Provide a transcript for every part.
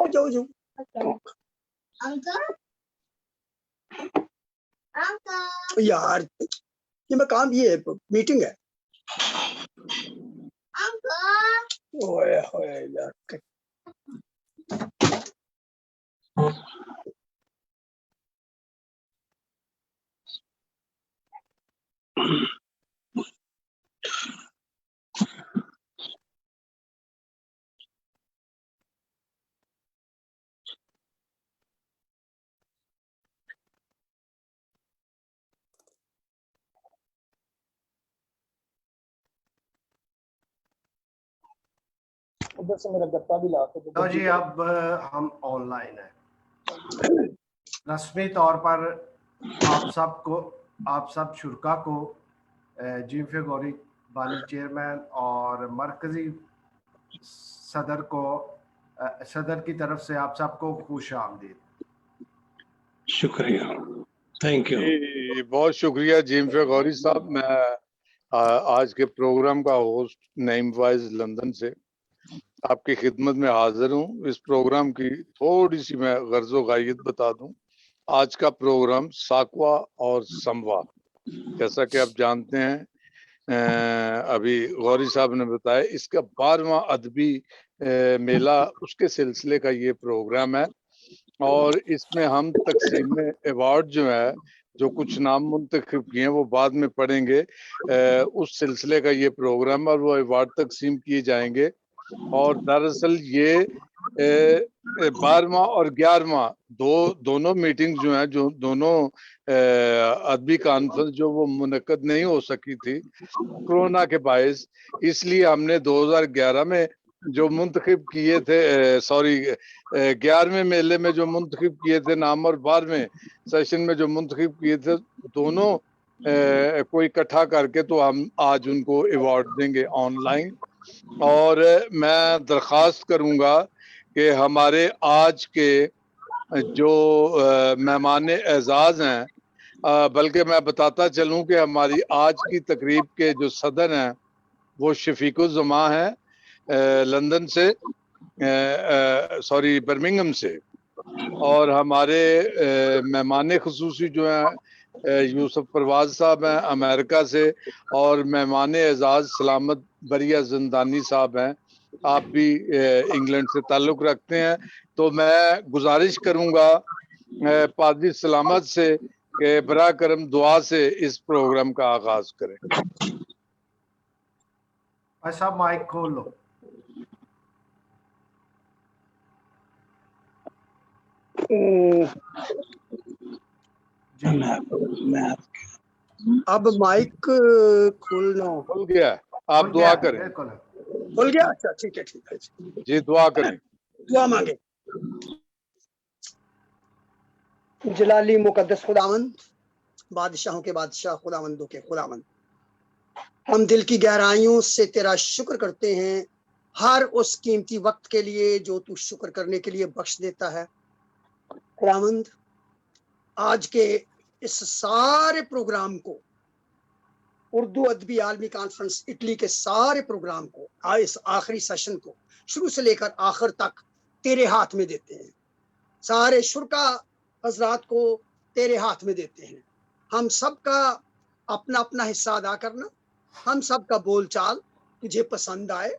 जाओ जाओ जाओ। यार ये मैं काम, ये मीटिंग है। ओए होए यार। उधर से मेरा गत्ता भी ला के तो जी अब हम ऑनलाइन हैं रस्मी तौर पर। आप सब शुरका को जीफ गौरी बानी चेयरमैन और मरकजी सदर की तरफ से आप सबको खुश आमदीद। शुक्रिया, थैंक यू। बहुत शुक्रिया जीफ गौरी साहब। मैं आज के प्रोग्राम का होस्ट नईम वाइज लंदन से आपकी खिदमत में हाजिर हूँ। इस प्रोग्राम की थोड़ी सी मैं गर्ज़ो गायत बता दूं। आज का प्रोग्राम साकवा और समवा, जैसा कि आप जानते हैं अभी गौरी साहब ने बताया, इसका 12वां अदबी मेला, उसके सिलसिले का ये प्रोग्राम है। और इसमें हम तकसीम अवार्ड जो है, जो कुछ नाम मुंतखब किए हैं वो बाद में पढ़ेंगे, उस सिलसिले का ये प्रोग्राम और वो अवार्ड तकसीम किए जाएंगे। और दरअसल ये 12वां और 11वां दोनों मीटिंग जो है, जो दोनों अदबी कॉन्फ्रेंस जो वो मुनक्कद नहीं हो सकी थी कोरोना के बायस, इसलिए हमने 2011 में जो मुंतखब किए थे, 11वें मेले में जो मुंतखब किए थे नाम और 12वें सेशन में जो मुंतखब किए थे, दोनों को इकट्ठा करके तो हम आज उनको अवार्ड देंगे ऑनलाइन। और मैं दरख्वास्त करूंगा कि हमारे आज के जो मेहमान एजाज हैं, बल्कि मैं बताता चलूं कि हमारी आज की तकरीब के जो सदर हैं वो शफीकुज़्ज़मा हैं लंदन से, बर्मिंघम से। और हमारे मेहमान खुसूसी जो हैं यूसुफ परवाज साहब हैं अमेरिका से, और मेहमान एजाज सलामत बरिया जिंदानी साहब हैं, आप भी इंग्लैंड से ताल्लुक़ रखते हैं। तो मैं गुजारिश करूंगा पादरी सलामत से कि बरा करम दुआ से इस प्रोग्राम का आगाज करें। ऐसा माइक खोल लो। अब माइक खोलना खुल गया, आप दुआ करें। खुल गया, अच्छा ठीक है जी दुआ करें। दुआ मांगे। जलाली मुकद्दस खुदावंद, बादशाहों के बादशाह, खुदावंदों के खुदावंद, हम दिल की गहराइयों से तेरा शुक्र करते हैं हर उस कीमती वक्त के लिए जो तू शुक्र करने के लिए बख्श देता है। खुदावंद, आज के इस सारे प्रोग्राम को, उर्दू अदबी आलमी कॉन्फ्रेंस इटली के सारे प्रोग्राम को, इस आखिरी सेशन को शुरू से लेकर आखिर तक तेरे हाथ में देते हैं। सारे शुरका हजरात को तेरे हाथ में देते हैं। हम सबका अपना अपना हिस्सा अदा करना, हम सबका बोलचाल तुझे पसंद आए,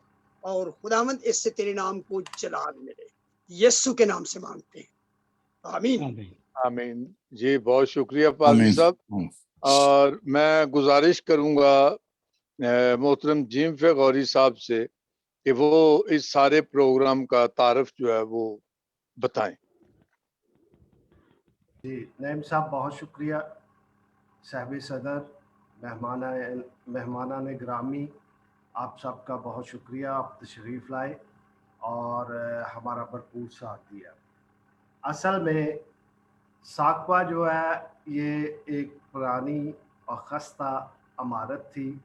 और खुदावंद इससे तेरे नाम को जलाल मिले। यीशु के नाम से मांगते हैं, आमीन आमीन। जी बहुत शुक्रिया पादरी साहब। और मैं गुजारिश करूंगा मोहतरम जीफ गौरी साहब से कि वो इस सारे प्रोग्राम का तारफ जो है वो बताएं। जी नईम साहब बहुत शुक्रिया। साहब सदर, मेहमाना ने ग्रामी, आप सबका बहुत शुक्रिया, आप तशरीफ़ लाए और हमारा भरपूर साथ दिया। असल में साकवा जो है ये एक पुरानी और खस्ता इमारत थी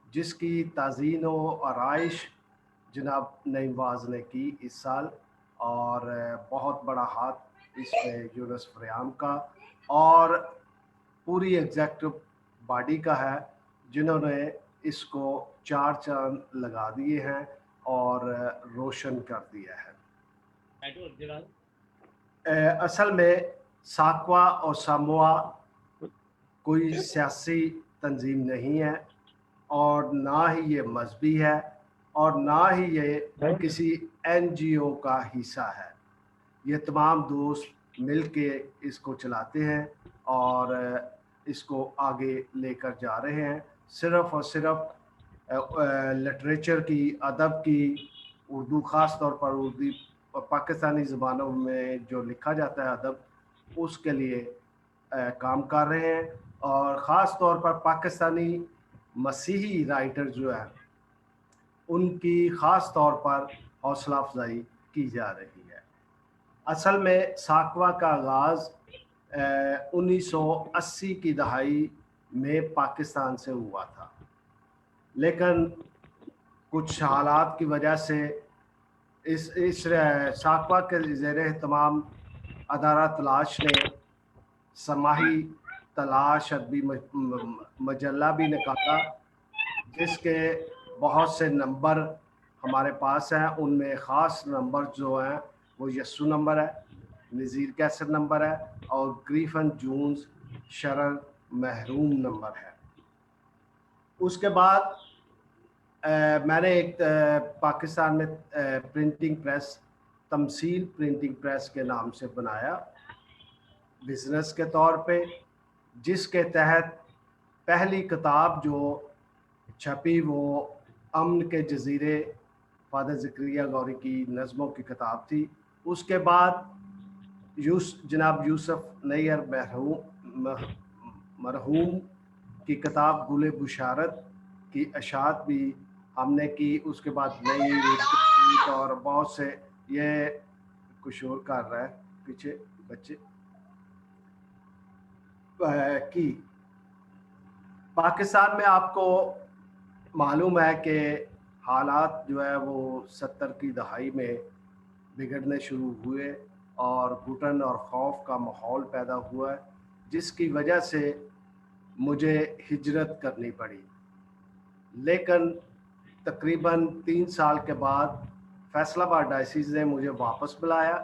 जिसकी ताज़ीन व आराइश जनाब नईमवाज ने की इस साल, और बहुत बड़ा हाथ इसमें यूनुस फरियाम का और पूरी एग्जेक्टिव बॉडी का है, जिन्होंने इसको 4 चांद लगा दिए हैं और रोशन कर दिया है। असल में साकवा और सामोआ कोई सियासी तंजीम नहीं है और ना ही ये मजहबी है और ना ही ये किसी NGO का हिस्सा है। ये तमाम दोस्त मिल के इसको चलाते हैं और इसको आगे लेकर जा रहे हैं। सिर्फ़ और सिर्फ लिटरेचर की, अदब की, उर्दू ख़ास तौर पर उर्दू पाकिस्तानी ज़बानों में जो लिखा जाता है अदब, उसके लिए काम कर रहे हैं और ख़ास तौर पर पाकिस्तानी मसीही राइटर जो है उनकी ख़ास तौर पर हौसला अफजाई की जा रही है। असल में साकवा का आगाज़ 1980 की दहाई में पाकिस्तान से हुआ था, लेकिन कुछ हालात की वजह से इस साकवा के ज़ेर एहतमाम अदारा तलाश ने समाही तलाश अदबी मजल्ला भी निकाला, जिसके बहुत से नंबर हमारे पास हैं। उनमें ख़ास नंबर जो हैं वो यस्सू नंबर है, नज़ीर कैसर नंबर है और ग्रीफन जून्स शरर महरूम नंबर है। उसके बाद मैंने एक पाकिस्तान में प्रिंटिंग प्रेस, तमसील प्रिंटिंग प्रेस के नाम से बनाया बिज़नेस के तौर पे, जिसके तहत पहली किताब जो छपी वो अमन के जजीरे फादर ज़करिया गौरी की नज़मों की किताब थी। उसके बाद जनाब यूसुफ नैयर मरहूम की किताब गुले बुशारत की अशात भी हमने की। उसके बाद नई और बहुत से, ये कुछ और कर रहा है पीछे बच्चे की। पाकिस्तान में आपको मालूम है कि हालात जो है वो 70 की दहाई में बिगड़ने शुरू हुए और घुटन और खौफ का माहौल पैदा हुआ, जिसकी वजह से मुझे हिजरत करनी पड़ी। लेकिन तकरीबन 3 साल के बाद फैसलाबाद डायसिस ने मुझे वापस बुलाया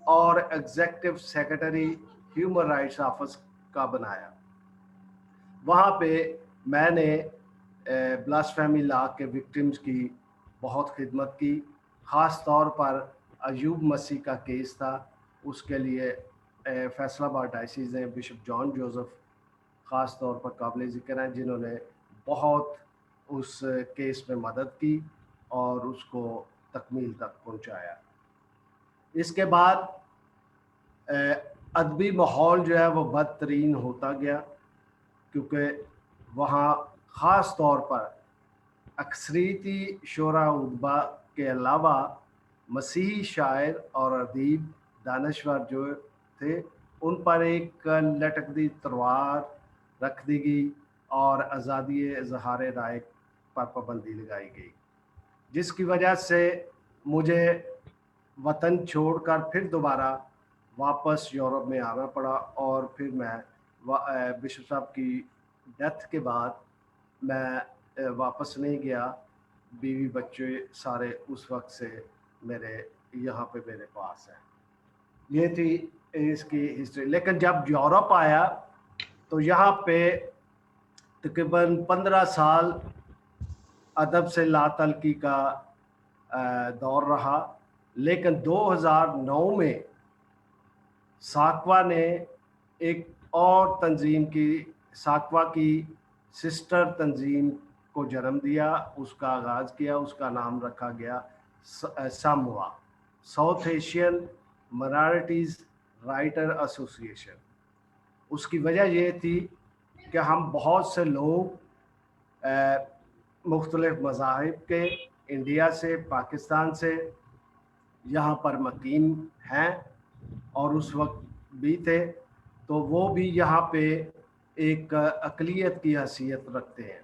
और executive secretary human rights office का बनाया। वहाँ पे मैंने ब्लास्फेमी लॉ के विक्टिम्स की बहुत खिदमत की। ख़ास तौर पर अयूब मसीह का केस था, उसके लिए फैसलाबाद डायसिस ने बिशप जॉन जोसेफ ख़ास तौर पर काबिल ज़िक्र हैं, जिन्होंने बहुत उस केस में मदद की और उसको तकमील तक पहुंचाया। इसके बाद अदबी माहौल जो है वो बदतरीन होता गया, क्योंकि वहाँ ख़ास तौर पर अक्सरीती शोरा उदबा के अलावा मसीही शायर और अदीब दानश्वर जो थे, उन पर एक लटकती तलवार रख दी गई और आज़ादी इज़हार राय पर पाबंदी लगाई गई, जिसकी वजह से मुझे वतन छोड़कर फिर दोबारा वापस यूरोप में आना पड़ा। और फिर मैं बिशप साहब की डेथ के बाद मैं वापस नहीं गया। बीवी बच्चे सारे उस वक्त से मेरे यहाँ पे मेरे पास हैं। ये थी इसकी हिस्ट्री। लेकिन जब यूरोप आया तो यहाँ पे तकरीबन 15 साल अदब से लातल्की का दौर रहा। लेकिन 2009 में साकवा ने एक और तंजीम की, साकवा की सिस्टर तंजीम को जन्म दिया, उसका आगाज़ किया। उसका नाम रखा गया सामवा, South Asian minorities writer association. उसकी वजह ये थी कि हम बहुत से लोग मुख्तलिफ मज़ाहिब के, इंडिया से, पाकिस्तान से यहाँ पर मकीम हैं और उस वक्त भी थे, तो वो भी यहाँ पे एक अक़लियत की हैसियत रखते हैं।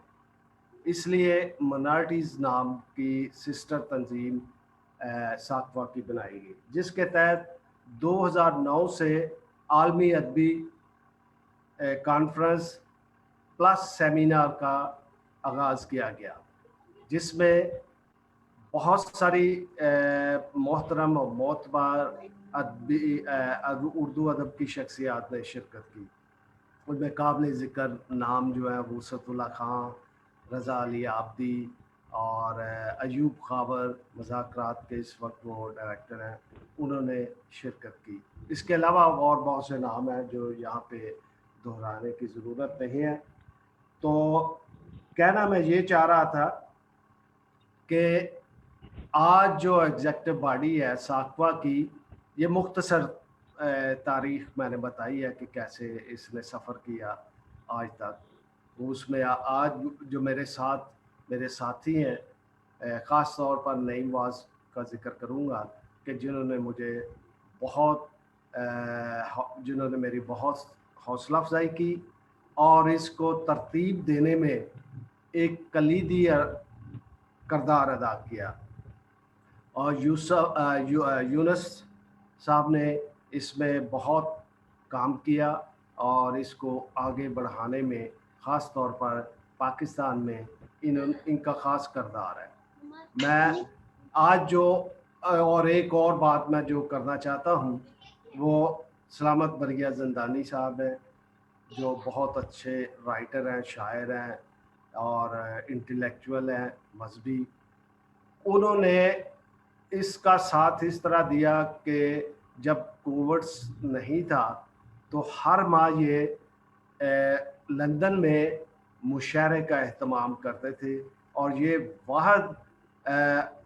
इसलिए माइनॉरिटीज़ नाम की सिस्टर तंजीम साकवा की बनाई गई, जिसके तहत 2009 से आलमी अदबी कॉन्फ्रेंस प्लस सेमिनार का आगाज़ किया गया, जिसमें बहुत सारी मोहतरम और मोतबार उर्दू अदब की शख्सियात ने शिरकत की। उनमें काबिल ज़िक्र नाम जो है वसअतुल्लाह खां, रज़ा अली आब्दी और अयूब खाबर, मज़ाकरात के इस वक्त वो डायरेक्टर हैं, उन्होंने शिरकत की। इसके अलावा और बहुत से नाम हैं जो यहाँ पे दोहराने की ज़रूरत नहीं है। तो कहना मैं ये चाह रहा था कि आज जो एग्जेक्टिव बॉडी है साकवा की, ये मुख्तसर तारीख मैंने बताई है कि कैसे इसने सफ़र किया आज तक। उसमें आज जो मेरे साथी हैं, ख़ास तौर पर नईम वाज का जिक्र करूँगा कि जिन्होंने मेरी बहुत हौसला अफजाई की और इसको तरतीब देने में एक कलीदी किरदार अदा किया। और यूनुस साहब ने इसमें बहुत काम किया और इसको आगे बढ़ाने में ख़ास तौर पर पाकिस्तान में इनका ख़ास किरदार है। मैं आज जो और एक और बात मैं जो करना चाहता हूँ वो सलामत बरिया ज़ंदानी साहब हैं, जो बहुत अच्छे राइटर हैं, शायर हैं और इंटेलेक्चुअल हैं, मजहबी। उन्होंने इसका साथ इस तरह दिया कि जब कोविड नहीं था तो हर माह ये लंदन में मुशायरे का एहतमाम करते थे और ये वाहद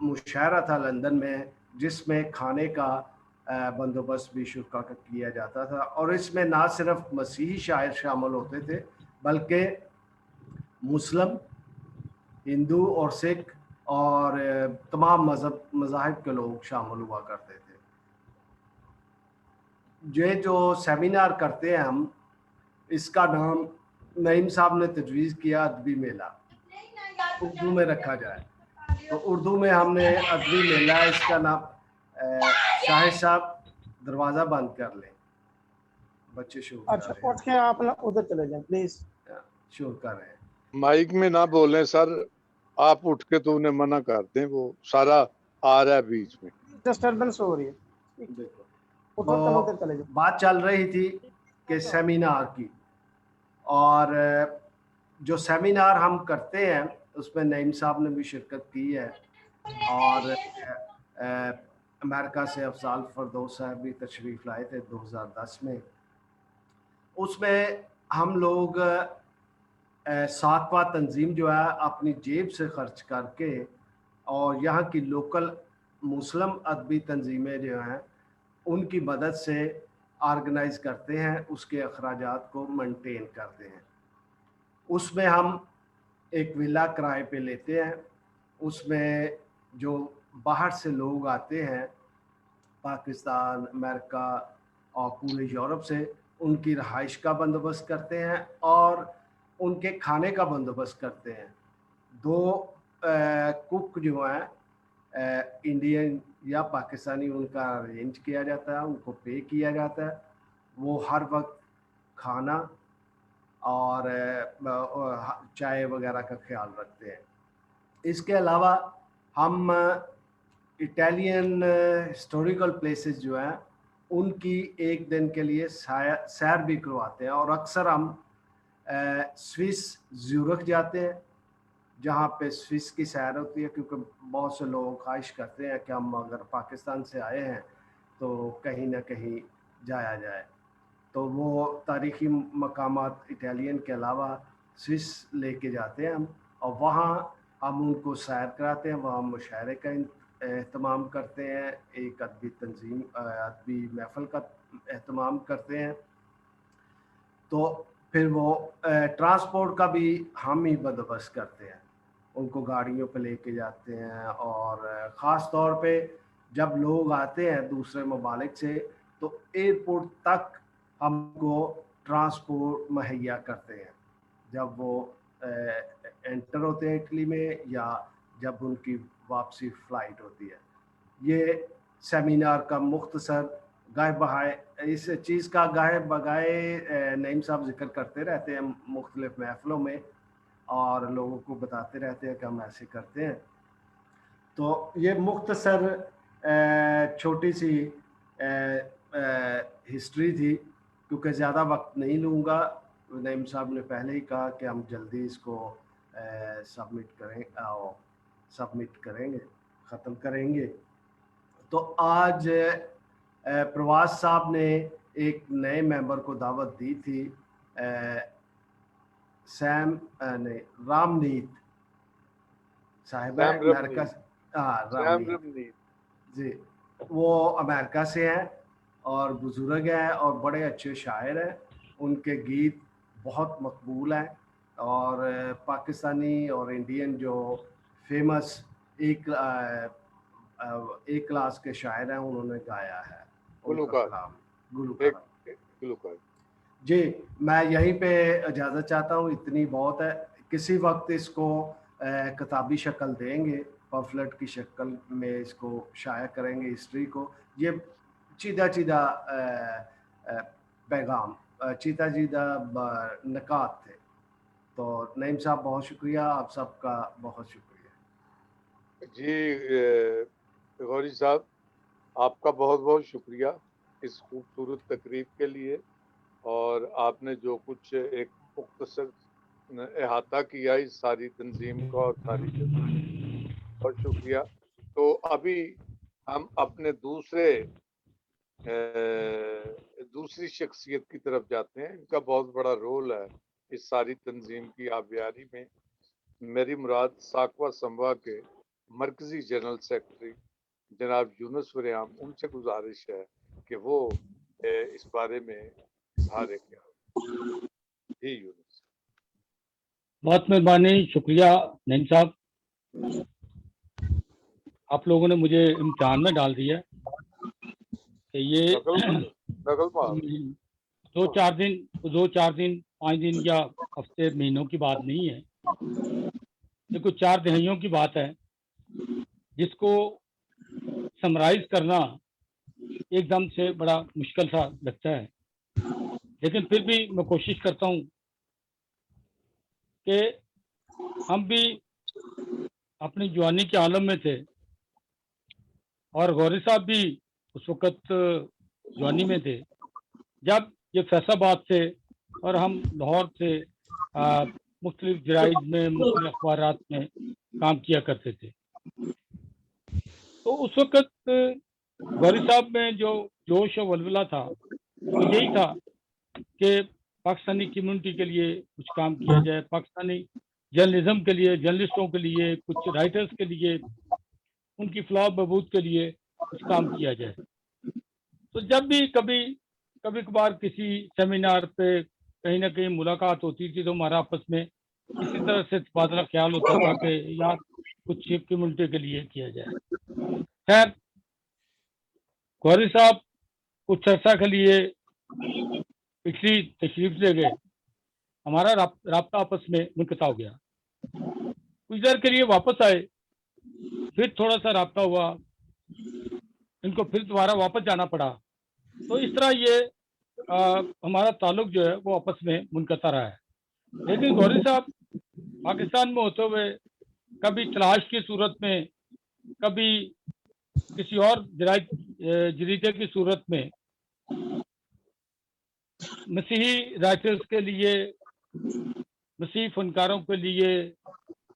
मुशायरा था लंदन में जिसमें खाने का बंदोबस्त भी शुरा का किया जाता था। और इसमें ना सिर्फ मसीही शायर शामिल होते थे बल्कि मुस्लिम, हिंदू और सिख और तमाम मज़ाहिब के लोग शामिल हुआ करते थे। ये जो सेमिनार करते हैं हम, इसका नाम नईम साहब ने तजवीज़ किया अदबी मेला, उर्दू में रखा जाए। तो उर्दू में हमने अदबी मेला, इसका नाम शाहिद साहब दरवाज़ा बंद कर लें, बच्चे शोर कर अच्छा, रहे हैं। उठ के आप ना उधर चले जाएं प्लीज। शोर कर रहे हैं। माइक में ना बोलें सर, आप उठ के तो उन्हें मना कर दें, वो सारा आ रहा है बीच में, डिस्टर्बेंस हो रही है। देखो उधर चलो, उधर तो चले जाओ। बात चल रही थी कि सेमिनार की, और जो सेमिनार हम करते हैं उसमें नईम साहब ने भी शिरकत की है और अमेरिका से अफजाल फरदौस साहब भी तशरीफ़ लाए थे 2010 में। उसमें हम लोग साकवा तंजीम जो है अपनी जेब से खर्च करके और यहाँ की लोकल मुस्लिम अदबी तंजीमें जो हैं उनकी मदद से ऑर्गेनाइज़ करते हैं, उसके अखराजात को मेंटेन करते हैं। उसमें हम एक विला किराए पे लेते हैं। उसमें जो बाहर से लोग आते हैं, पाकिस्तान, अमेरिका और पूरे यूरोप से, उनकी रहाइश का बंदोबस्त करते हैं और उनके खाने का बंदोबस्त करते हैं। 2 कुक जो हैं इंडियन या पाकिस्तानी, उनका अरेंज किया जाता है, उनको पे किया जाता है। वो हर वक्त खाना और चाय वगैरह का ख्याल रखते हैं। इसके अलावा हम इटालियन हिस्टोरिकल प्लेसेस जो हैं उनकी एक दिन के लिए सैर भी करवाते हैं। और अक्सर हम स्विस ज़ूरिख जाते हैं जहाँ पे स्विस की सैर होती है, क्योंकि बहुत से लोग ख्वाहिश करते हैं कि हम अगर पाकिस्तान से आए हैं तो कहीं ना कहीं जाया जाए। तो वो तारीख़ी मकामात इटालियन के अलावा स्विस लेके जाते हैं हम, और वहाँ हम उनको सैर कराते हैं, वहाँ मुशायरे का एहतमाम करते हैं, एक अदबी तंजीम अदबी महफ़िल का एहतमाम करते हैं। तो फिर वो ट्रांसपोर्ट का भी हम ही बंदोबस्त करते हैं, उनको गाड़ियों पे लेके जाते हैं। और ख़ास तौर पे जब लोग आते हैं दूसरे ममालिक से तो एयरपोर्ट तक हमको ट्रांसपोर्ट मुहैया करते हैं, जब वो एंटर होते हैं इटली में या जब उनकी वापसी फ़्लाइट होती है। ये सेमिनार का मुख्तसर गाहे बहाए, इस चीज़ का गाहे बगाए नईम साहब जिक्र करते रहते हैं मुख्तलिफ़ महफ़िलों में और लोगों को बताते रहते हैं कि हम ऐसे करते हैं। तो ये मुख्तसर छोटी सी हिस्ट्री थी, क्योंकि ज़्यादा वक्त नहीं लूँगा। नईम साहब ने पहले ही कहा कि हम जल्दी इसको सबमिट करेंगे, ख़त्म करेंगे। तो आज प्रवास साहब ने एक नए मेंबर को दावत दी थी, रामनीत साहिब है अमेरिका। हाँ, रामनीत जी, वो अमेरिका से हैं और बुजुर्ग हैं और बड़े अच्छे शायर हैं। उनके गीत बहुत मकबूल हैं और पाकिस्तानी और इंडियन जो फेमस एक क्लास के शायर हैं, उन्होंने गाया है उनका कलाम। गुलकार जी, मैं यहीं पे इजाज़त चाहता हूँ, इतनी बहुत है। किसी वक्त इसको किताबी शक्ल देंगे, पम्फलेट की शक्ल में इसको शाया करेंगे हिस्ट्री को। ये चीदा पैगाम, चीदा नकात थे। तो नईम साहब बहुत शुक्रिया, आप सबका बहुत शुक्रिया जी। गौरी साहब, आपका बहुत बहुत शुक्रिया इस खूबसूरत तकरीब के लिए, और आपने जो कुछ एक मुख्तसर अहाता किया इस सारी तंजीम का और सारी बहुत शुक्रिया। तो अभी हम अपने दूसरी शख्सियत की तरफ जाते हैं। इनका बहुत बड़ा रोल है इस सारी तंजीम की आबियारी में। मेरी मुराद साकवा संभा के मरकजी जनरल सेक्रेटरी जनाब यूनुस वरियाम, उनसे गुजारिश है कि वो इस बारे में इजहार किया। जी यूनुस। बहुत मेहरबानी, शुक्रिया नईम साहब। आप लोगों ने मुझे इम्तिहान में डाल दिया कि ये 2-4 दिन 5 दिन या हफ्ते महीनों की बात नहीं है, ये कुछ 4 दहाइयों की बात है, जिसको समराइज करना एकदम से बड़ा मुश्किल सा लगता है। लेकिन फिर भी मैं कोशिश करता हूँ कि हम भी अपनी जवानी के आलम में थे और गौरी साहब भी उस वक़्त जवानी में थे जब ये फैसलाबाद से और हम लाहौर से मुख्तलिफ जराइद में, मुख्तलिफ अखबारात में काम किया करते थे। तो उस वक़्त गौरी साहब में जो जोश और वलवला था वो यही था कि पाकिस्तानी कम्युनिटी के लिए कुछ काम किया जाए, पाकिस्तानी जर्नलिज्म के लिए, जर्नलिस्टों के लिए, कुछ राइटर्स के लिए, उनकी फलाह बहबूद के लिए कुछ काम किया जाए। तो जब भी कभी कभार किसी सेमिनार पे कहीं ना कहीं मुलाकात होती थी तो हमारा आपस में इसी तरह से तबादला ख्याल होता था कि यार कुछ कम्युनिटी के लिए किया जाए। खैर, गौरी साहब कुछ अर्सा के लिए पिछली तशरीफ ले गए, हमारा राब्ता आपस में मुनक़ता हो गया। कुछ देर के लिए वापस आए, फिर थोड़ा सा राब्ता हुआ, इनको फिर दोबारा वापस जाना पड़ा। तो इस तरह ये हमारा ताल्लुक जो है वो आपस में मुनक़ता रहा है। लेकिन गौरी साहब पाकिस्तान में होते हुए कभी तलाश की सूरत में, कभी किसी और जरीदे की सूरत में मसीही राइटर्स के लिए, मसीही फनकारों के लिए,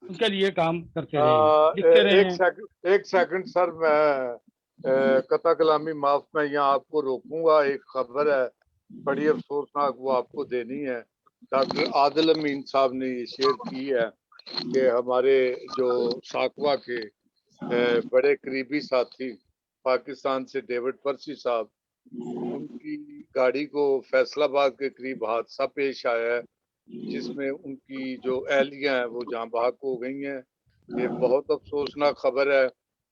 उनके लिए काम करते रहे, लिखते रहे। एक सेकंड सर, मैं कता कलामी माफ में यहाँ आपको रोकूंगा। एक खबर है बड़ी अफसोसनाक, वो आपको देनी है। डॉक्टर आदिल अमीन साहब ने ये शेयर की है कि हमारे जो साकवा के बड़े करीबी साथी पाकिस्तान से डेविड पर्सी साहब, उनकी गाड़ी को फैसलाबाद के करीब हादसा पेश आया है जिसमें उनकी जो एहलियां हैं वो जहाँ बहक हो गई हैं। ये बहुत अफसोसनाक खबर है।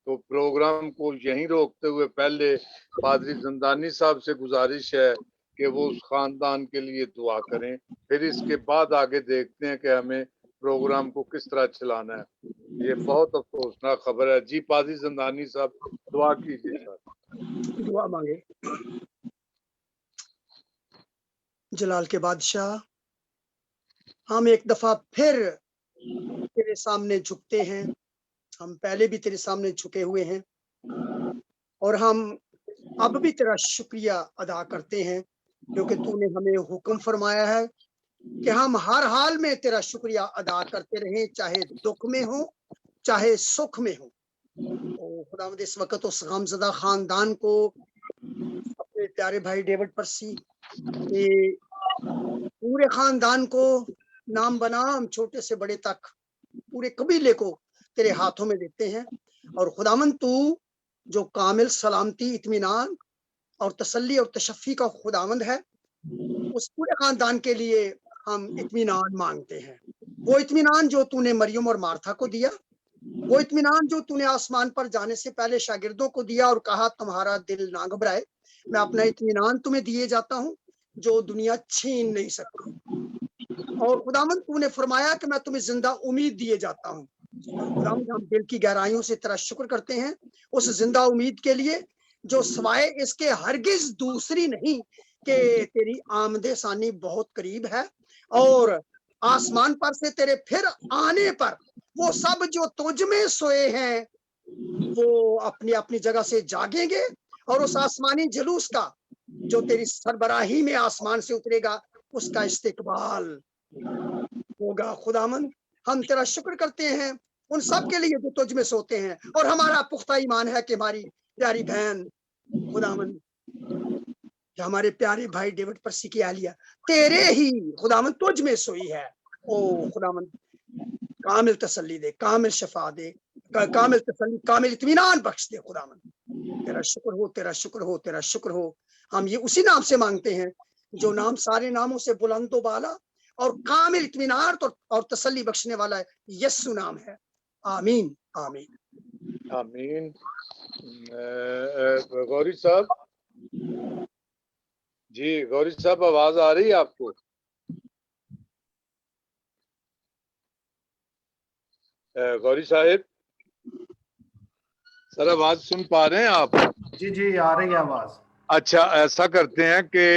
तो प्रोग्राम को यहीं रोकते हुए पहले पादरी जंदानी साहब से गुजारिश है कि वो उस खानदान के लिए दुआ करें, फिर इसके बाद आगे देखते हैं कि हमें प्रोग्राम को किस तरह चलाना है। ये बहुत अफसोसनाक खबर है। जी पादरी जंदानी साहब, दुआ कीजिए सर। दुआ मांगे। जलाल के बादशाह, हम एक दफा फिर तेरे सामने झुकते हैं हम पहले भी तेरे सामने झुके हुए हैं और हम अब भी तेरा शुक्रिया अदा करते हैं, क्योंकि तूने हमें हुक्म फरमाया है कि हम हर हाल में तेरा शुक्रिया अदा करते रहें, चाहे दुख में हो चाहे सुख में हो। ओ खुदावंद, इस वक्त उस गमज़दा खानदान को, अपने प्यारे भाई डेविड पर्सी के पूरे खानदान को, नाम बनाम छोटे से बड़े तक पूरे कबीले को तेरे हाथों में देते हैं। और खुदावंद, तू जो कामिल सलामती, इत्मीनान और तसल्ली और तशफ़ी का खुदावंद है, उस पूरे खानदान के लिए हम इत्मीनान मांगते हैं। वो इत्मीनान जो तूने मरियम और मार्था को दिया, वो इत्मीनान जो तूने आसमान पर जाने से पहले शागिर्दों को दिया और कहा तुम्हारा दिल ना घबराए, मैं अपना इत्मीनान तुम्हें दिए जाता हूँ जो दुनिया छीन नहीं सकती। और खुदावंद, तूने फरमाया कि मैं तुम्हें जिंदा उम्मीद दिए जाता हूँ। और खुदावंद, हम दिल की गहराइयों से तेरा शुक्र करते हैं उस जिंदा उम्मीद के लिए जो सवाए इसके हरगिज दूसरी नहीं कि तेरी आमदे सानी बहुत करीब है, और आसमान पर से तेरे फिर आने पर वो सब जो तुझ में सोए हैं वो अपनी अपनी जगह से जागेंगे, और उस आसमानी जुलूस का जो तेरी सरबराही में आसमान से उतरेगा उसका इस्तेकबाल होगा। खुदामंद, हम तेरा शुक्र करते हैं उन सब के लिए जो तुझ में सोते हैं, और हमारा पुख्ता ईमान है कि हमारी प्यारी बहन खुदामंद, कि हमारे प्यारे भाई डेविड पर्सी की आलिया तेरे ही खुदामंद तुझ में सोई है। ओ खुदामंद, कामिल तसल्ली दे, कामिल शफा दे, कामिल तसल्ली, कामिल इत्मीनान बख्श दे। खुदामंद, तेरा शुक्र हो, तेरा शुक्र हो, तेरा शुक्र हो। हम ये उसी नाम से मांगते हैं जो नाम सारे नामों से बुलंद व बाला और कामिल इत्मीनान और तसल्ली बख्शने वाला है, यस्सु नाम है। आमीन आमीन आमीन। गौरी साहब जी, गौरी साहब आवाज आ रही है आपको? गौरी साहब सर, आवाज सुन पा रहे हैं आप? जी जी, आ रही है आवाज। अच्छा, ऐसा करते हैं कि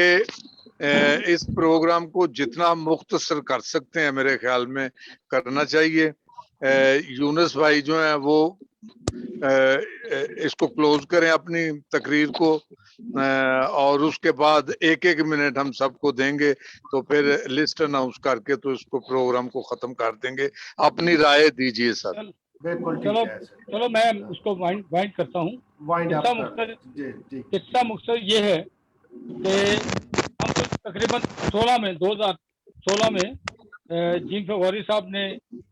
इस प्रोग्राम को जितना मुख्तसर कर सकते हैं मेरे ख्याल में करना चाहिए। यूनुस भाई जो है वो इसको क्लोज करें अपनी तकरीर को, और उसके बाद एक एक मिनट हम सबको देंगे, तो फिर लिस्ट अनाउंस करके तो इसको प्रोग्राम को खत्म कर देंगे। अपनी राय दीजिए सर। बिल्कुल ठीक चलो है सर। चलो, मैं उसको वाइंड करता हूँ। वाइंड अप किस्सा मुख्तर ये है कि हम तकरीबन 2016 में जीन फगौरी साहब ने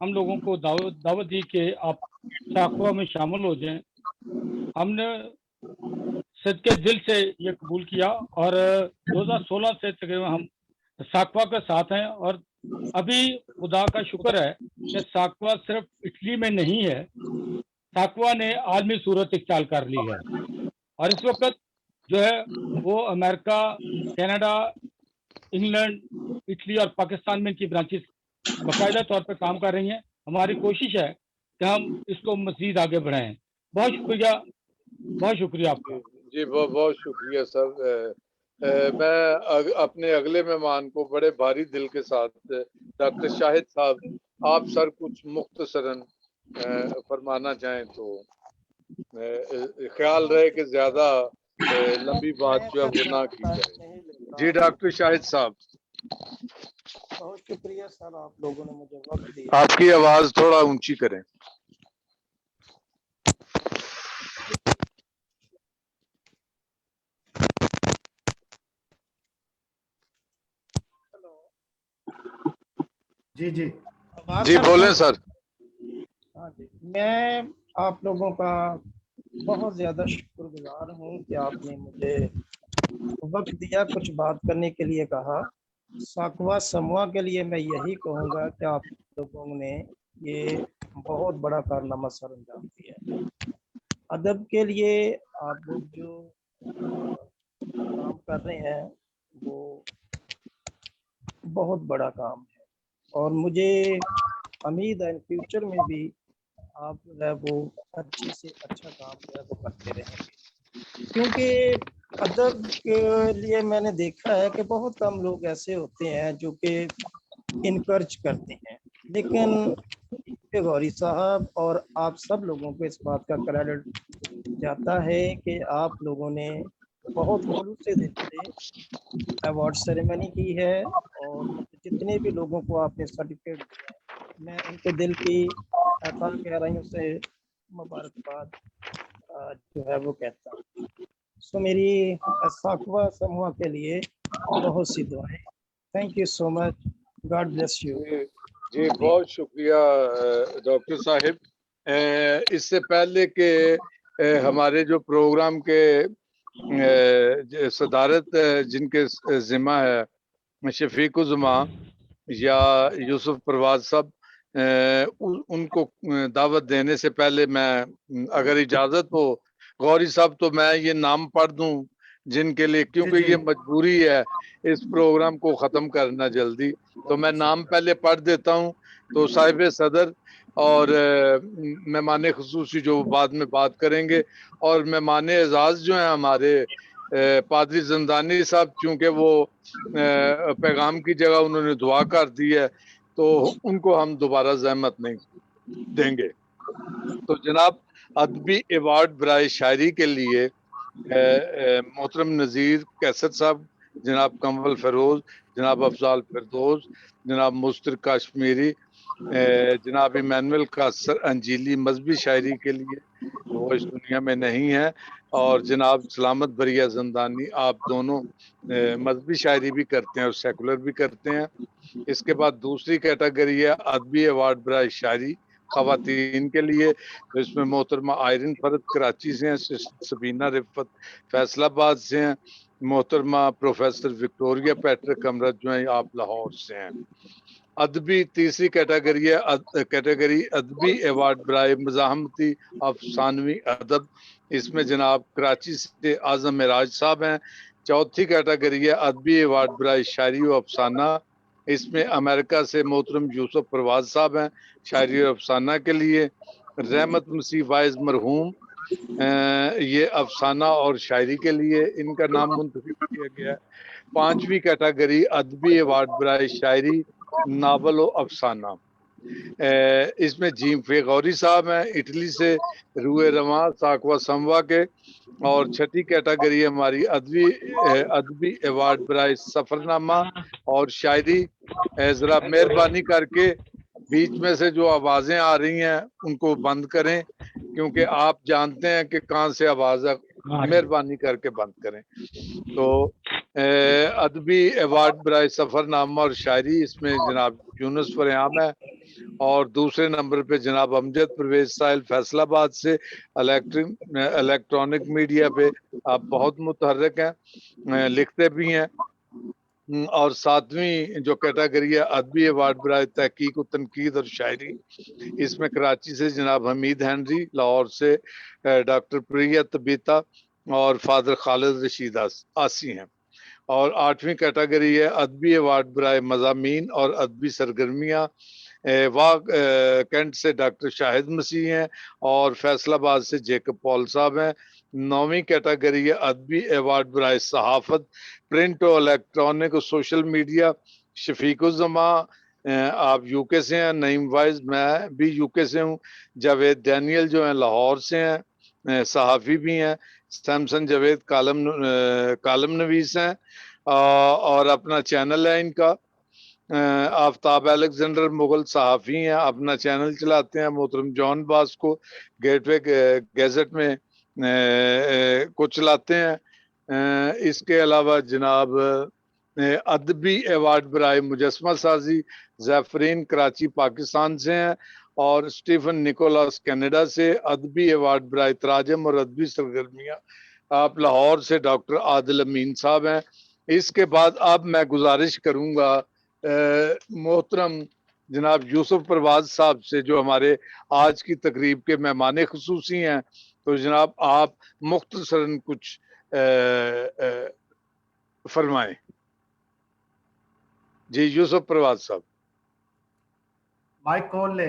हम लोगों को दावत दी कि आप साकवा में शामिल हो जाएं। हमने सदके दिल से ये कबूल किया और 2016 से तकरीबन हम साकवा के साथ हैं। और अभी खुदा का शुक्र है कि साकवा सिर्फ इटली में नहीं है, साकवा ने आलमी सूरत इख्तियार कर ली है। और इस वक्त जो है वो अमेरिका, कनाडा, इंग्लैंड, इटली और पाकिस्तान में इनकी ब्रांचेस बाकायदा तौर पर काम कर रही हैं। हमारी कोशिश है कि हम इसको मजीद आगे बढ़ाएं। बहुत शुक्रिया, बहुत शुक्रिया आपका। जी बहुत बहुत शुक्रिया सर। मैं अपने अगले मेहमान को बड़े भारी दिल के साथ डॉक्टर शाहिद साहब, आप सर कुछ मुख्तसरन फरमाना चाहें तो ख्याल रहे कि ज्यादा लंबी बात जो है वो ना की जाए। जी डॉक्टर शाहिद साहब। बहुत शुक्रिया सर, आप लोगों ने मुझे वक्त दिया। आपकी आवाज थोड़ा ऊंची करें। जी जी जी बोलें सर। हाँ जी, मैं आप लोगों का बहुत ज़्यादा शुक्रगुजार हूँ कि आपने मुझे वक्त दिया, कुछ बात करने के लिए कहा। साकवा समूह के लिए मैं यही कहूँगा कि आप लोगों ने ये बहुत बड़ा कारनामा सर अंजाम दिया। अदब के लिए आप लोग जो काम कर रहे हैं वो बहुत बड़ा काम है, और मुझे उम्मीद है फ्यूचर में भी आप जो है वो अच्छे से अच्छा काम जो है वो करते रहेंगे। क्योंकि अदब के लिए मैंने देखा है कि बहुत कम लोग ऐसे होते हैं जो कि इनकरेज करते हैं, लेकिन के गौरी साहब और आप सब लोगों को इस बात का क्रेडिट जाता है कि आप लोगों ने बहुत खुलूस से दिल से अवार्ड सेरेमनी की है और जितने भी लोगों को आपने सर्टिफिकेट दिया है, मैं उनको दिल की तह गहराइयों से मुबारकबाद जो है वो कहता हूँ। सो मेरी साकवा समूह के लिए बहुत सी दुआएं। Thank you so much, God bless you. जी बहुत शुक्रिया डॉक्टर साहिब। इससे पहले के हमारे जो प्रोग्राम के सदारत जिनके जिम्मा है शफीकुज़्ज़मा या यूसुफ परवाज साहब, उनको दावत देने से पहले मैं अगर इजाजत हो गौरी साहब तो मैं ये नाम पढ़ दूं जिनके लिए, क्योंकि जी। ये मजबूरी है इस प्रोग्राम को खत्म करना जल्दी, तो मैं नाम पहले पढ़ देता हूं। तो साहिब सदर और मेहमान खुसूसी जो बाद में बात करेंगे, और मेहमान एजाज जो है हमारे पादरी जंदानी साहब, चूंकि वो पैगाम की जगह उन्होंने दुआ कर दी है तो उनको हम दोबारा जहमत नहीं देंगे। तो जनाब अदबी अवार्ड बराए शायरी के लिए मोहतरम नज़ीर कैसर साहब, जनाब कंवल फरोज, जनाब अफजाल फिरदौस, जनाब मुस्तर कश्मीरी, जनाब इमानुअल कासर अंजीली मजहबी शायरी के लिए, वो इस दुनिया में नहीं है, और जनाब सलामत बरिया जंदानी, आप दोनों मजहबी शायरी भी करते हैं और सेकुलर भी करते हैं। इसके बाद दूसरी कैटेगरी है अदबी अवार्ड बराए शायरी खवातीन के लिए, तो इसमें मोहतरमा आयरन फरद कराची से हैं, सबीना रिफत फैसलाबाद से हैं, मोहतरमा प्रोफेसर विक्टोरिया पैट्रिक अमरत जो है आप लाहौर से हैं। अदबी तीसरी कैटेगरी है कैटेगरी अदबी अवार्ड बराए मज़ाहमती अफसानवी अदब, इसमें जनाब कराची से आजम मिराज साहब हैं। चौथी कैटेगरी है अदबी अवार्ड बराए शायरी व अफसाना, इसमें अमेरिका से मोहतरम यूसुफ परवाज साहब हैं शायरी और अफसाना के लिए। रहमत मसीह वाइज मरहूम, ये अफसाना और शायरी के लिए इनका नाम मुंतखब किया गया है। पांचवी कैटेगरी अदबी अवार्ड बराए शायरी नावल और अफसाना, इसमें जीम फे गौरी साहब हैं इटली से, रूए रवा साकवा समवा के। और छठी कैटेगरी हमारी अदबी अदबी अवार्ड बराए सफरनामा और शायरी। जरा मेहरबानी करके बीच में से जो आवाजें आ रही हैं उनको बंद करें, क्योंकि आप जानते हैं कि कहां से आवाज है, मेहरबानी करके बंद करें। तो अदबी अवार्ड बराए सफरनामा और शायरी, इसमें जनाब यूनुस फरयाम है, और दूसरे नंबर पे जनाब अमजद परवेज साहिल फैसलाबाद से। इलेक्ट्रॉनिक मीडिया पे आप बहुत मुतहर्रिक हैं, लिखते भी हैं। और सातवीं जो कैटेगरी है अदबी अवार्ड बराए तहकीक व तनकीद और शायरी, इसमें कराची से जनाब हमीद हेनरी, लाहौर से डॉक्टर प्रिया तबीता और फादर खालिद रशीद आसी हैं। और आठवीं कैटेगरी है अदबी अवार्ड बराए मज़ामीन और अदबी सरगर्मियाँ, वाह कैंट से डॉक्टर शाहिद मसीह हैं और फैसलाबाद से जेकब पॉल साहब हैं। नौवीं कैटेगरी है अदबी अवार्ड बराए सहाफत, प्रिंट और इलेक्ट्रॉनिक और सोशल मीडिया, शफीकुज़्ज़मा आप यूके से हैं, नईम वाइज मैं भी यूके से हूँ, जावेद डैनियल जो हैं लाहौर से हैं, सहाफ़ी भी हैं, सैमसन जावेद कालम नवीस हैं, और अपना चैनल है इनका। आफ्ताब अलेक्जेंडर मुगल सहाफ़ी हैं, अपना चैनल चलाते हैं। मोहतरम जॉन बास को गेटवे गैजेट में को चलाते हैं। इसके अलावा जनाब अदबी अवार्ड बराए मुजस्मा साजी जैफरीन कराची पाकिस्तान से हैं, और स्टीफन निकोलस कनाडा से। अदबी अवार्ड बराए तराजम और अदबी सरगर्मियाँ आप लाहौर से डॉक्टर आदिल अमीन साहब हैं। इसके बाद अब मैं गुजारिश करूंगा मोहतरम जनाब यूसुफ परवाज साहब से, जो हमारे आज की तकरीब के मेहमान खुसूसी हैं, तो जनाब आप मुख्तसरन कुछ फरमाएं। जी यूसुफ परवाज साहब। माइक खोल ले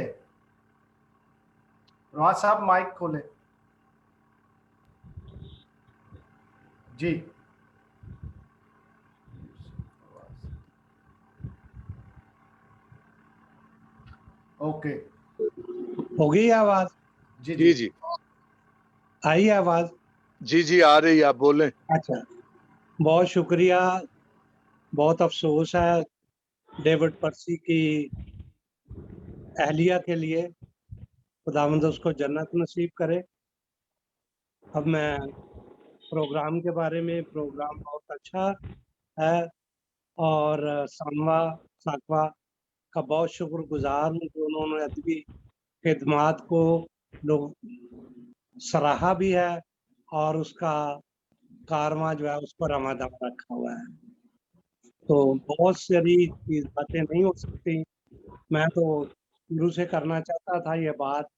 परवाज साहब, माइक खोले जी। ओके होगी आवाज? जी जी जी आई आवाज? जी आ रही है, आप बोलें। अच्छा, बहुत शुक्रिया। बहुत अफसोस है डेविड पर्सी की अहलिया के लिए, खुदावंद उसको जन्नत नसीब करे। अब मैं प्रोग्राम के बारे में, प्रोग्राम बहुत अच्छा है और साकवा का बहुत शुक्रगुजार हूँ कि उन्होंने अदबी खिदमात को लोग सराहा भी है और उसका कारवां जो है उस पर आमादम रखा हुआ है। तो बहुत सारी बातें नहीं हो सकती। मैं तो शुरू से करना चाहता था ये बात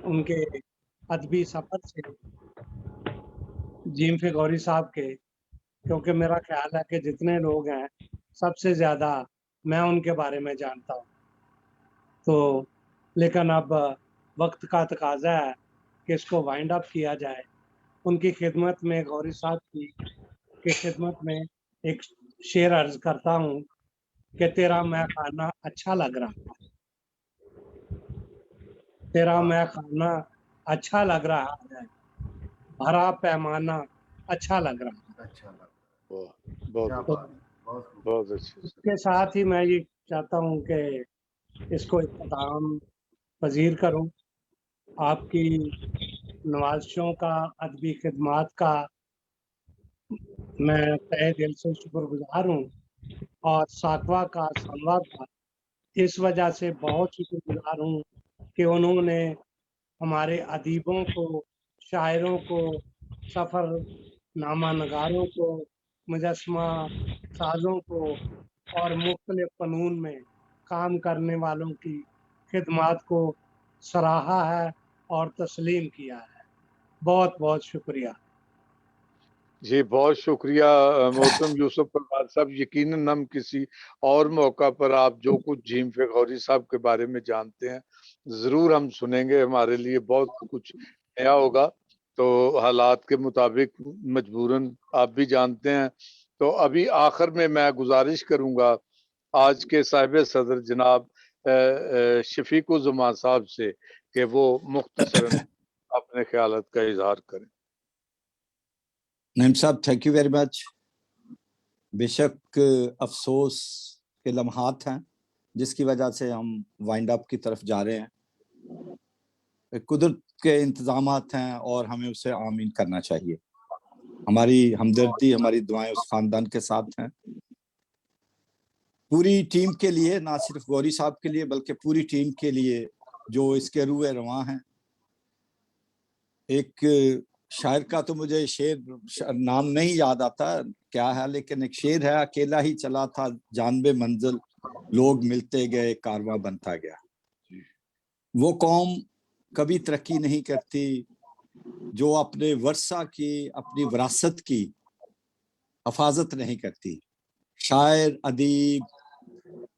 उनके अदबी सफर से, जिम फिगोरी साहब के, क्योंकि मेरा ख्याल है कि जितने लोग हैं सबसे ज़्यादा मैं उनके बारे में जानता हूँ। तो लेकिन अब वक्त का तकाजा है कि इसको वाइंड अप किया जाए। उनकी खिदमत में, गौरी साहब की खिदमत में एक शेर अर्ज करता हूँ कि तेरा मैं खाना अच्छा लग रहा है, तेरा मैं खाना अच्छा लग रहा है, भरा पैमाना अच्छा लग रहा है। अच्छा लगा, बहुत क्या अच्छा, बात, बहुत खूब। बहुत अच्छे से। इसके साथ ही मैं ये चाहता हूँ कि इसको इख्तिताम पजीर करूँ। आपकी नवाजिशों का, अदबी खिदमात का मैं तहे दिल से शुक्रगुजार हूँ और साकवा का, संवा का इस वजह से बहुत शुक्रगुजार हूँ कि उन्होंने हमारे अदीबों को, शायरों को, सफ़रनामा नगारों को, मुजस्समा साज़ों को और मुख्तलिफ फ़नून में काम करने वालों की खिदमात को सराहा है और तस्लीम किया है। बहुत बहुत शुक्रिया। जी बहुत शुक्रिया मोहतरम यूसुफ परवार साहब। यकीनन हम किसी और मौका पर आप जो कुछ जीम फिगौरी साहब के बारे में जानते हैं जरूर हम सुनेंगे। हमारे लिए बहुत कुछ नया होगा, तो हालात के मुताबिक मजबूरन आप भी जानते हैं। तो अभी आखिर में मैं गुजारिश करूंगा आज के साहिब सदर जनाब शफीकुज़्ज़मान साहब से कि वो मुख्तसरन अपने ख्यालात का इजहार करें। नईम साहब, थैंक यू वेरी मच। बेशक अफसोस के लम्हात हैं जिसकी वजह से हम वाइंड अप की तरफ जा रहे हैं। कुदरत के इंतजामात हैं और हमें उसे आमीन करना चाहिए। हमारी हमदर्दी, हमारी दुआएं उस खानदान के साथ हैं। पूरी टीम के लिए, ना सिर्फ गौरी साहब के लिए बल्कि पूरी टीम के लिए जो इसके रूए रवां हैं। एक शायर का तो मुझे शेर नाम नहीं याद आता क्या है, लेकिन एक शेर है, अकेला ही चला था जानबे मंजिल, लोग मिलते गए कारवां बनता गया। वो कौम कभी तरक्की नहीं करती जो अपने वर्षा की, अपनी विरासत की हिफाजत नहीं करती। शायर, अदीब,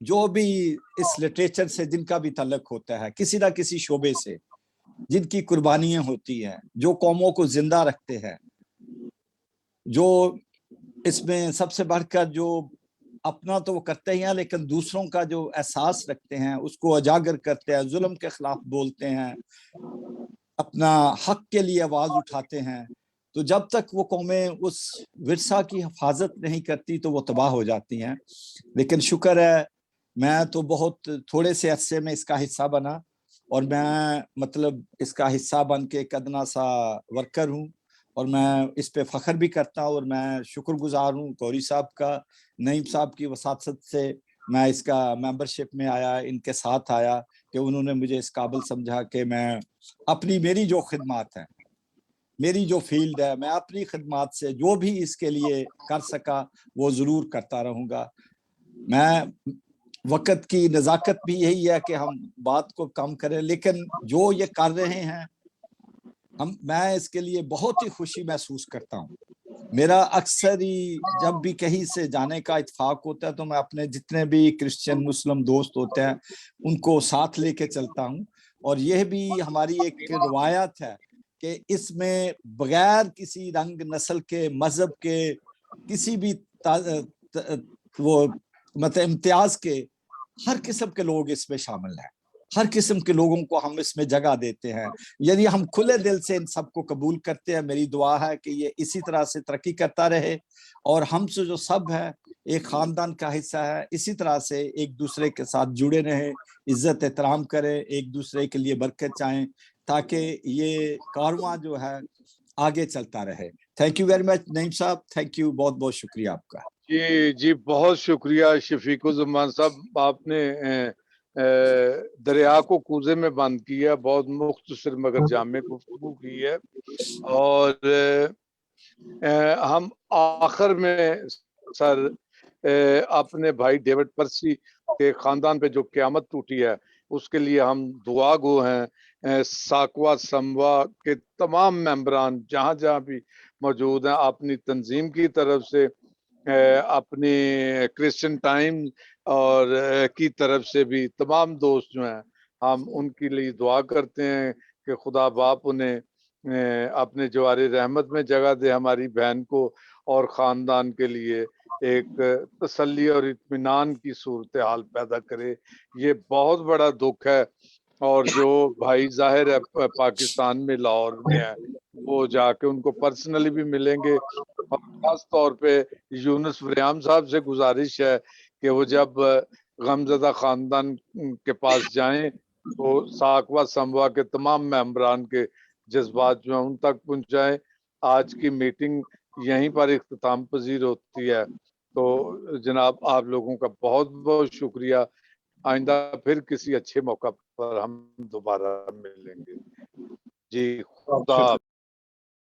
जो भी इस लिटरेचर से जिनका भी तल्लुक होता है किसी ना किसी शोबे से, जिनकी कुर्बानियां होती हैं, जो कौमों को जिंदा रखते हैं, जो इसमें सबसे बढ़कर जो अपना तो वो करते ही हैं लेकिन दूसरों का जो एहसास रखते हैं उसको उजागर करते हैं, जुल्म के खिलाफ बोलते हैं, अपना हक के लिए आवाज उठाते हैं। तो जब तक वो कौमें उस विरसा की हिफाजत नहीं करती तो वो तबाह हो जाती हैं। लेकिन शुक्र है मैं तो बहुत थोड़े से अरसे में इसका हिस्सा बना और मैं मतलब इसका हिस्सा बन के एक अदना सा वर्कर हूँ और मैं इस पे फख्र भी करता हूँ और मैं शुक्रगुजार हूँ गौरी साहब का, नईम साहब की वसातत से मैं इसका मेंबरशिप में आया, इनके साथ आया कि उन्होंने मुझे इस काबिल समझा कि मैं अपनी, मेरी जो खिदमात है, मेरी जो फील्ड है, मैं अपनी खिदमात से जो भी इसके लिए कर सका वो जरूर करता रहूंगा। मैं वक्त की नज़ाकत भी यही है कि हम बात को कम करें, लेकिन जो ये कर रहे हैं मैं इसके लिए बहुत ही खुशी महसूस करता हूँ। मेरा अक्सर ही जब भी कहीं से जाने का इत्तेफाक होता है तो मैं अपने जितने भी क्रिश्चियन मुस्लिम दोस्त होते हैं उनको साथ लेके चलता हूँ और यह भी हमारी एक रवायत है कि इसमें बगैर किसी रंग, नस्ल के, मजहब के, किसी भी वो मतलब इम्तियाज के, हर किस्म के लोग इसमें शामिल हैं। हर किस्म के लोगों को हम इसमें जगह देते हैं। यदि हम खुले दिल से इन सबको कबूल करते हैं, मेरी दुआ है कि ये इसी तरह से तरक्की करता रहे और हम से जो सब है एक खानदान का हिस्सा है, इसी तरह से एक दूसरे के साथ जुड़े रहें, इज्जत एहतराम करें, एक दूसरे के लिए बरकत चाहें, ताकि ये कारवां जो है आगे चलता रहे। Thank you very much Naeem साहब, थैंक यू, बहुत बहुत शुक्रिया आपका। जी जी, बहुत शुक्रिया शफीकुज़्ज़मान साहब, आपने दरिया को कूजे में बंद किया, बहुत मुख्तसर मगर जामे गुफ्तगू की है। और हम आखिर में सर अपने भाई डेविड पर्सी के खानदान पे जो क़यामत टूटी है उसके लिए हम दुआ गो हैं। साकवा समवा के तमाम मेंबरान जहाँ जहाँ भी मौजूद हैं, अपनी तंजीम की तरफ से, अपनी क्रिश्चियन टाइम और की तरफ से भी तमाम दोस्त जो हैं, हम उनके लिए दुआ करते हैं कि खुदा बाप उन्हें अपने जवारी रहमत में जगह दे, हमारी बहन को और ख़ानदान के लिए एक तसल्ली और इत्मीनान की सूरत हाल पैदा करे। ये बहुत बड़ा दुख है। और जो भाई ज़ाहिर है पाकिस्तान में लाहौर में है, वो जाके उनको पर्सनली भी मिलेंगे। और ख़ास तौर पे यूनुस वरियाम साहब से गुजारिश है कि वो जब गमज़दा ख़ानदान के पास जाएं तो साकवा समवा के तमाम मेंबरान के जज्बात जो हैं उन तक पहुंचाएं। आज की मीटिंग यहीं पर इख्तिताम पजीर होती है। तो जनाब आप लोगों का बहुत बहुत शुक्रिया। आइंदा फिर किसी अच्छे मौका पर हम दोबारा मिलेंगे। जी खुदा